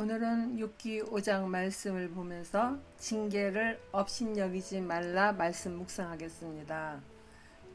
오늘은 욥기 5장 말씀을 보면서 징계를 업신여기지 말라 말씀 묵상하겠습니다.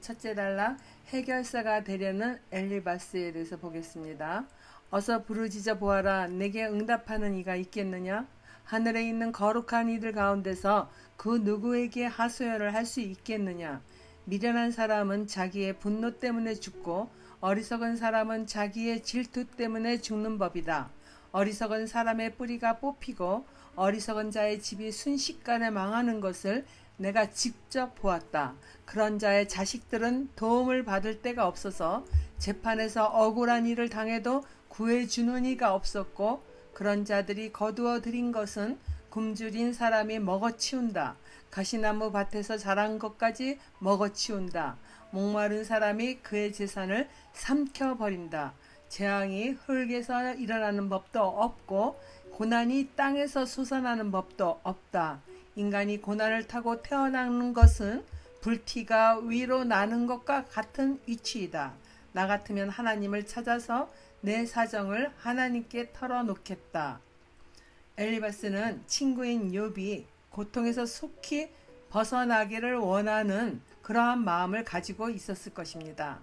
첫째 단락 해결사가 되려는 엘리바스에 대해서 보겠습니다. 어서 부르짖어 보아라. 내게 응답하는 이가 있겠느냐? 하늘에 있는 거룩한 이들 가운데서 그 누구에게 하소연을 할 수 있겠느냐? 미련한 사람은 자기의 분노 때문에 죽고 어리석은 사람은 자기의 질투 때문에 죽는 법이다. 어리석은 사람의 뿌리가 뽑히고 어리석은 자의 집이 순식간에 망하는 것을 내가 직접 보았다. 그런 자의 자식들은 도움을 받을 데가 없어서 재판에서 억울한 일을 당해도 구해주는 이가 없었고, 그런 자들이 거두어 들인 것은 굶주린 사람이 먹어치운다. 가시나무 밭에서 자란 것까지 먹어치운다. 목마른 사람이 그의 재산을 삼켜버린다. 재앙이 흙에서 일어나는 법도 없고 고난이 땅에서 솟아나는 법도 없다. 인간이 고난을 타고 태어나는 것은 불티가 위로 나는 것과 같은 이치이다. 나 같으면 하나님을 찾아서 내 사정을 하나님께 털어놓겠다. 엘리바스는 친구인 욥이 고통에서 속히 벗어나기를 원하는 그러한 마음을 가지고 있었을 것입니다.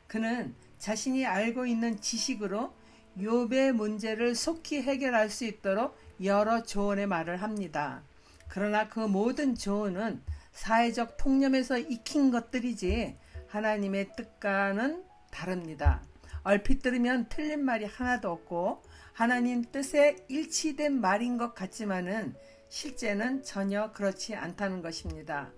그는 자신이 알고 있는 지식으로 욥의 문제를 속히 해결할 수 있도록 여러 조언의 말을 합니다. 그러나 그 모든 조언은 사회적 통념에서 익힌 것들이지 하나님의 뜻과는 다릅니다. 얼핏 들으면 틀린 말이 하나도 없고 하나님 뜻에 일치된 말인 것 같지만은 실제는 전혀 그렇지 않다는 것입니다.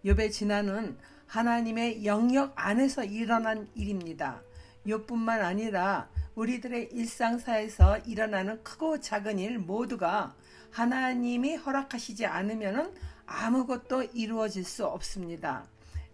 욥의 진화는 하나님의 영역 안에서 일어난 일입니다. 욥뿐만 아니라 우리들의 일상사에서 일어나는 크고 작은 일 모두가 하나님이 허락하시지 않으면 아무것도 이루어질 수 없습니다.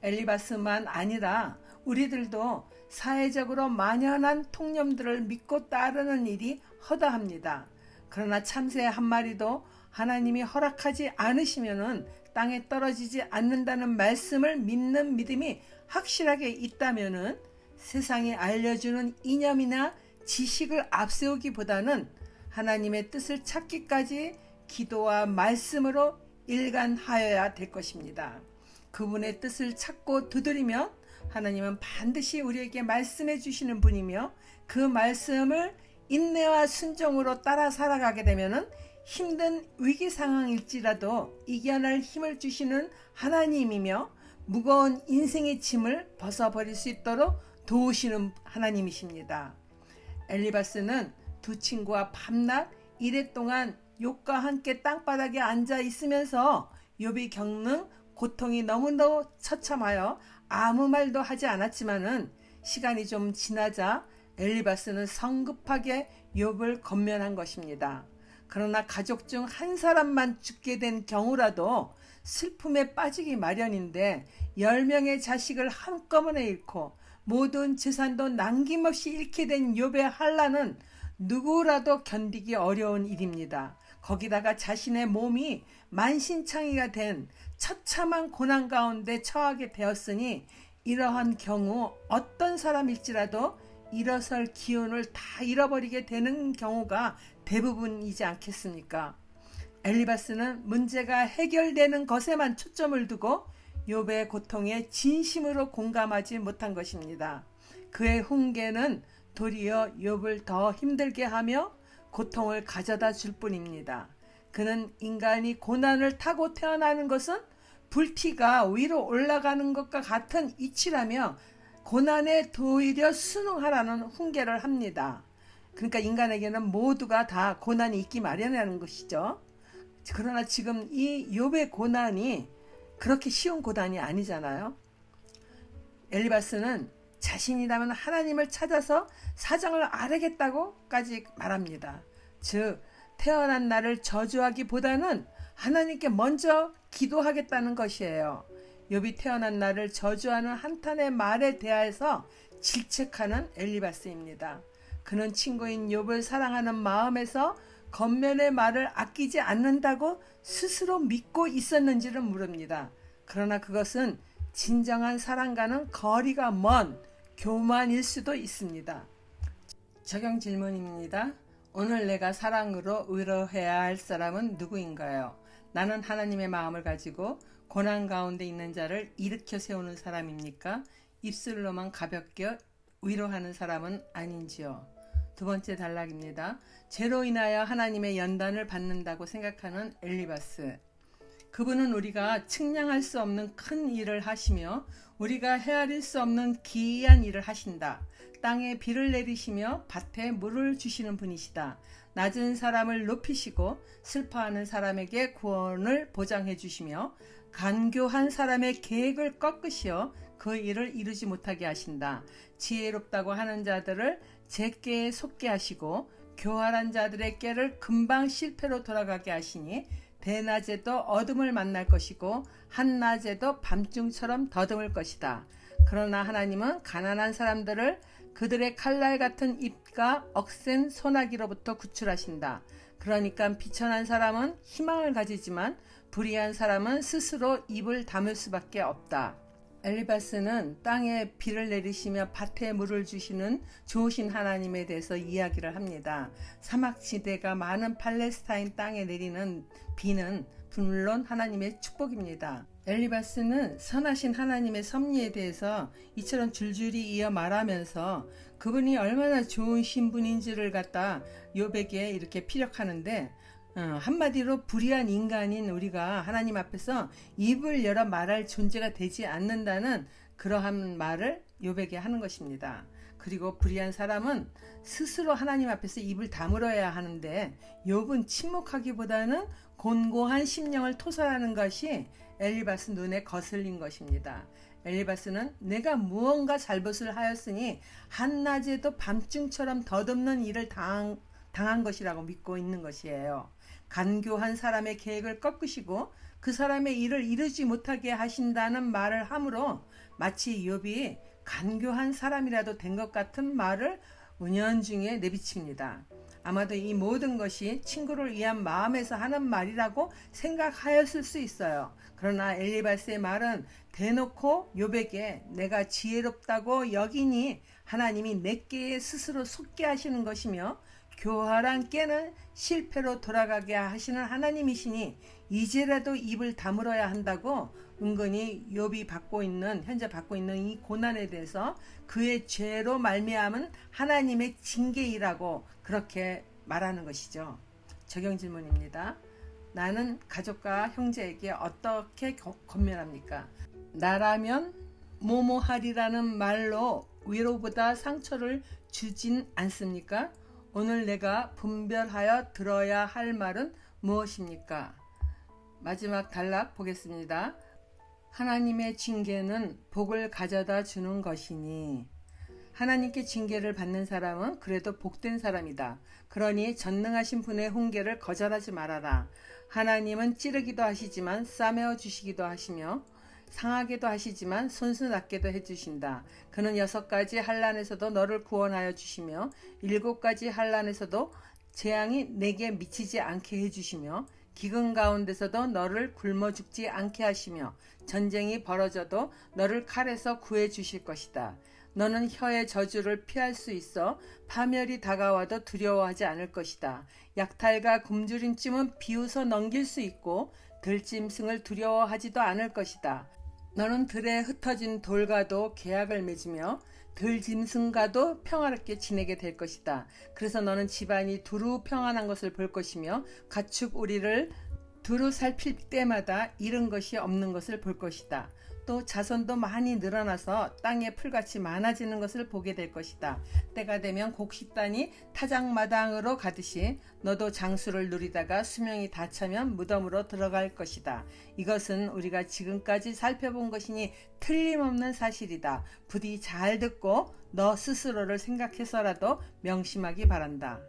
엘리바스만 아니라 우리들도 사회적으로 만연한 통념들을 믿고 따르는 일이 허다합니다. 그러나 참새 한 마리도 하나님이 허락하지 않으시면 땅에 떨어지지 않는다는 말씀을 믿는 믿음이 확실하게 있다면 세상이 알려주는 이념이나 지식을 앞세우기보다는 하나님의 뜻을 찾기까지 기도와 말씀으로 일관하여야 될 것입니다. 그분의 뜻을 찾고 두드리면 하나님은 반드시 우리에게 말씀해 주시는 분이며, 그 말씀을 인내와 순종으로 따라 살아가게 되면 힘든 위기 상황일지라도 이겨낼 힘을 주시는 하나님이며, 무거운 인생의 짐을 벗어버릴 수 있도록 도우시는 하나님이십니다. 엘리바스는 두 친구와 밤낮 이래 동안 욥과 함께 땅바닥에 앉아 있으면서 욥이 겪는 고통이 너무너무 처참하여 아무 말도 하지 않았지만은 시간이 좀 지나자 엘리바스는 성급하게 욥을 권면한 것입니다. 그러나 가족 중 한 사람만 죽게 된 경우라도 슬픔에 빠지기 마련인데 10명의 자식을 한꺼번에 잃고 모든 재산도 남김없이 잃게 된 욥의 한란은 누구라도 견디기 어려운 일입니다. 거기다가 자신의 몸이 만신창이가 된 처참한 고난 가운데 처하게 되었으니 이러한 경우 어떤 사람일지라도 일어설 기운을 다 잃어버리게 되는 경우가 대부분이지 않겠습니까? 엘리바스는 문제가 해결되는 것에만 초점을 두고 욥의 고통에 진심으로 공감하지 못한 것입니다. 그의 훈계는 도리어 욥을 더 힘들게 하며 고통을 가져다 줄 뿐입니다. 그는 인간이 고난을 타고 태어나는 것은 불티가 위로 올라가는 것과 같은 이치라며 고난에 도리어 순응하라는 훈계를 합니다. 그러니까 인간에게는 모두가 다 고난이 있기 마련이라는 것이죠. 그러나 지금 이 욥의 고난이 그렇게 쉬운 고난이 아니잖아요. 엘리바스는 자신이라면 하나님을 찾아서 사정을 아뢰겠다고까지 말합니다. 즉 태어난 나를 저주하기보다는 하나님께 먼저 기도하겠다는 것이에요. 욥이 태어난 나를 저주하는 한탄의 말에 대하여서 질책하는 엘리바스입니다. 그는 친구인 욥을 사랑하는 마음에서 겉면의 말을 아끼지 않는다고 스스로 믿고 있었는지를 물읍니다. 그러나 그것은 진정한 사랑과는 거리가 먼 교만일 수도 있습니다. 적용 질문입니다. 오늘 내가 사랑으로 위로해야 할 사람은 누구인가요? 나는 하나님의 마음을 가지고 고난 가운데 있는 자를 일으켜 세우는 사람입니까? 입술로만 가볍게 위로하는 사람은 아닌지요? 두 번째 단락입니다. 죄로 인하여 하나님의 연단을 받는다고 생각하는 엘리바스. 그분은 우리가 측량할 수 없는 큰 일을 하시며 우리가 헤아릴 수 없는 기이한 일을 하신다. 땅에 비를 내리시며 밭에 물을 주시는 분이시다. 낮은 사람을 높이시고 슬퍼하는 사람에게 구원을 보장해 주시며 간교한 사람의 계획을 꺾으시어 그 일을 이루지 못하게 하신다. 지혜롭다고 하는 자들을 제깨에 속게 하시고 교활한 자들의 깨를 금방 실패로 돌아가게 하시니 대낮에도 어둠을 만날 것이고 한낮에도 밤중처럼 더듬을 것이다. 그러나 하나님은 가난한 사람들을 그들의 칼날 같은 입과 억센 소나기로부터 구출하신다. 그러니까 비천한 사람은 희망을 가지지만 불의한 사람은 스스로 입을 다물 수밖에 없다. 엘리바스는 땅에 비를 내리시며 밭에 물을 주시는 좋으신 하나님에 대해서 이야기를 합니다. 사막지대가 많은 팔레스타인 땅에 내리는 비는 물론 하나님의 축복입니다. 엘리바스는 선하신 하나님의 섭리에 대해서 이처럼 줄줄이 이어 말하면서 그분이 얼마나 좋은 신분인지를 갖다 욥에게 이렇게 피력하는데 한마디로 불의한 인간인 우리가 하나님 앞에서 입을 열어 말할 존재가 되지 않는다는 그러한 말을 욥에게 하는 것입니다. 그리고 불의한 사람은 스스로 하나님 앞에서 입을 다물어야 하는데 욥은 침묵하기보다는 곤고한 심령을 토설하는 것이 엘리바스 눈에 거슬린 것입니다. 엘리바스는 내가 무언가 잘못을 하였으니 한낮에도 밤중처럼 더듬는 일을 당한 것이라고 믿고 있는 것이에요. 간교한 사람의 계획을 꺾으시고 그 사람의 일을 이루지 못하게 하신다는 말을 함으로 마치 욥이 간교한 사람이라도 된 것 같은 말을 은연중에 내비칩니다. 아마도 이 모든 것이 친구를 위한 마음에서 하는 말이라고 생각하였을 수 있어요. 그러나 엘리바스의 말은 대놓고 욥에게 내가 지혜롭다고 여기니 하나님이 내게 스스로 속게 하시는 것이며 교활한 깨는 실패로 돌아가게 하시는 하나님이시니 이제라도 입을 다물어야 한다고 은근히 욥이 현재 받고 있는 이 고난에 대해서 그의 죄로 말미암은 하나님의 징계이라고 그렇게 말하는 것이죠. 적용 질문입니다. 나는 가족과 형제에게 어떻게 권면합니까? 나라면 뭐뭐하리라는 말로 위로보다 상처를 주진 않습니까? 오늘 내가 분별하여 들어야 할 말은 무엇입니까? 마지막 단락 보겠습니다. 하나님의 징계는 복을 가져다 주는 것이니 하나님께 징계를 받는 사람은 그래도 복된 사람이다. 그러니 전능하신 분의 훈계를 거절하지 말아라. 하나님은 찌르기도 하시지만 싸매어 주시기도 하시며 상하게도 하시지만 손수 낫게도 해주신다. 그는 6가지 환난에서도 너를 구원하여 주시며 7가지 환난에서도 재앙이 내게 미치지 않게 해주시며 기근 가운데서도 너를 굶어 죽지 않게 하시며 전쟁이 벌어져도 너를 칼에서 구해 주실 것이다. 너는 혀의 저주를 피할 수 있어 파멸이 다가와도 두려워하지 않을 것이다. 약탈과 굶주림쯤은 비웃어 넘길 수 있고 들짐승을 두려워하지도 않을 것이다. 너는 들에 흩어진 돌과도 계약을 맺으며 들짐승과도 평화롭게 지내게 될 것이다. 그래서 너는 집안이 두루 평안한 것을 볼 것이며 가축 우리를 두루 살필 때마다 잃은 것이 없는 것을 볼 것이다. 또 자손도 많이 늘어나서 땅에 풀같이 많아지는 것을 보게 될 것이다. 때가 되면 곡식단이 타작마당으로 가듯이 너도 장수를 누리다가 수명이 다 차면 무덤으로 들어갈 것이다. 이것은 우리가 지금까지 살펴본 것이니 틀림없는 사실이다. 부디 잘 듣고 너 스스로를 생각해서라도 명심하기 바란다.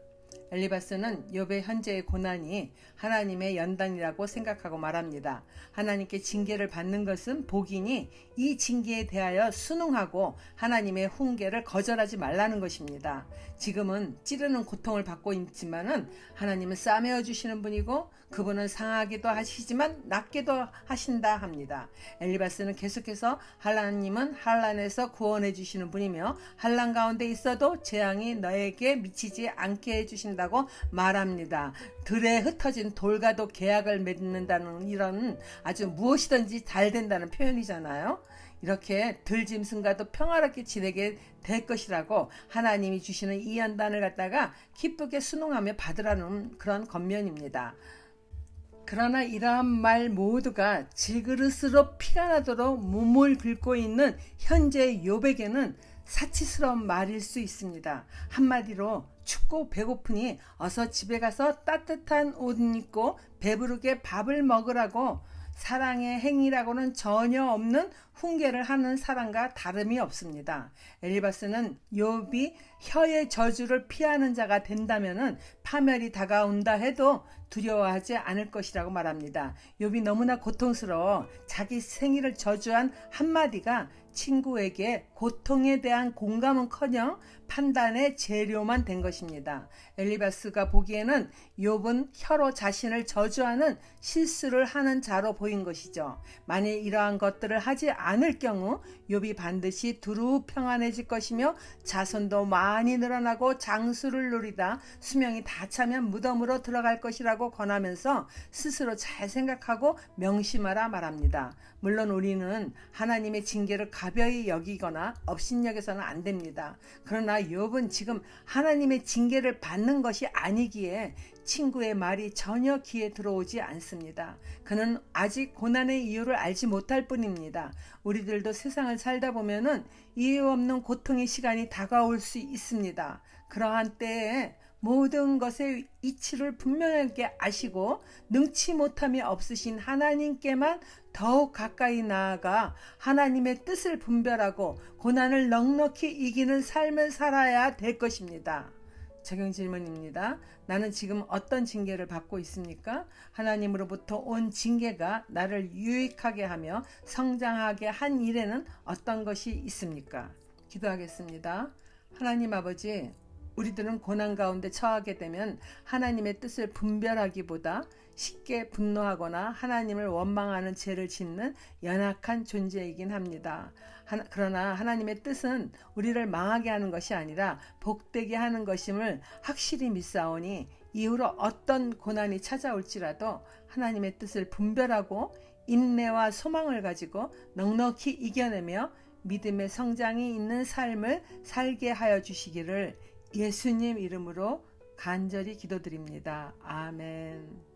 엘리바스는 욥의 현재의 고난이 하나님의 연단이라고 생각하고 말합니다. 하나님께 징계를 받는 것은 복이니 이 징계에 대하여 순응하고 하나님의 훈계를 거절하지 말라는 것입니다. 지금은 찌르는 고통을 받고 있지만은 하나님은 싸매어 주시는 분이고 그분은 상하기도 하시지만 낫게도 하신다 합니다. 엘리바스는 계속해서 하나님은 환난에서 구원해 주시는 분이며 환난 가운데 있어도 재앙이 너에게 미치지 않게 해 주신다 하신다고 말합니다. 들에 흩어진 돌과도 계약을 맺는다는 이런 아주 무엇이든지 잘 된다는 표현이잖아요. 이렇게 들짐승과도 평화롭게 지내게 될 것이라고 하나님이 주시는 이 연단을 갖다가 기쁘게 순응하며 받으라는 그런 권면입니다. 그러나 이러한 말 모두가 질그릇으로 피가 나도록 몸을 긁고 있는 현재 욥에게는 사치스러운 말일 수 있습니다. 한마디로 춥고 배고프니 어서 집에 가서 따뜻한 옷 입고 배부르게 밥을 먹으라고 사랑의 행위라고는 전혀 없는 훈계를 하는 사람과 다름이 없습니다. 엘리바스는 욥이 혀의 저주를 피하는 자가 된다면 파멸이 다가온다 해도 두려워하지 않을 것이라고 말합니다. 욥이 너무나 고통스러워 자기 생일을 저주한 한마디가 친구에게 고통에 대한 공감은커녕 판단의 재료만 된 것입니다. 엘리바스가 보기에는 욥은 혀로 자신을 저주하는 실수를 하는 자로 보인 것이죠. 만일 이러한 것들을 하지 않을 경우 욥이 반드시 두루 평안해질 것이며 자손도 많이 늘어나고 장수를 누리다 수명이 다 차면 무덤으로 들어갈 것이라고 권하면서 스스로 잘 생각하고 명심하라 말합니다. 물론 우리는 하나님의 징계를 가벼이 여기거나 업신여겨서는 안 됩니다. 그러나 욥은 지금 하나님의 징계를 받는 것이 아니기에 친구의 말이 전혀 귀에 들어오지 않습니다. 그는 아직 고난의 이유를 알지 못할 뿐입니다. 우리들도 세상을 살다 보면은 이유 없는 고통의 시간이 다가올 수 있습니다. 그러한 때에 모든 것의 이치를 분명하게 아시고 능치 못함이 없으신 하나님께만 더욱 가까이 나아가 하나님의 뜻을 분별하고 고난을 넉넉히 이기는 삶을 살아야 될 것입니다. 적용 질문입니다. 나는 지금 어떤 징계를 받고 있습니까? 하나님으로부터 온 징계가 나를 유익하게 하며 성장하게 한 일에는 어떤 것이 있습니까? 기도하겠습니다. 하나님 아버지, 우리들은 고난 가운데 처하게 되면 하나님의 뜻을 분별하기보다 쉽게 분노하거나 하나님을 원망하는 죄를 짓는 연약한 존재이긴 합니다. 그러나 하나님의 뜻은 우리를 망하게 하는 것이 아니라 복되게 하는 것임을 확실히 믿사오니 이후로 어떤 고난이 찾아올지라도 하나님의 뜻을 분별하고 인내와 소망을 가지고 넉넉히 이겨내며 믿음의 성장이 있는 삶을 살게 하여 주시기를 예수님 이름으로 간절히 기도드립니다. 아멘.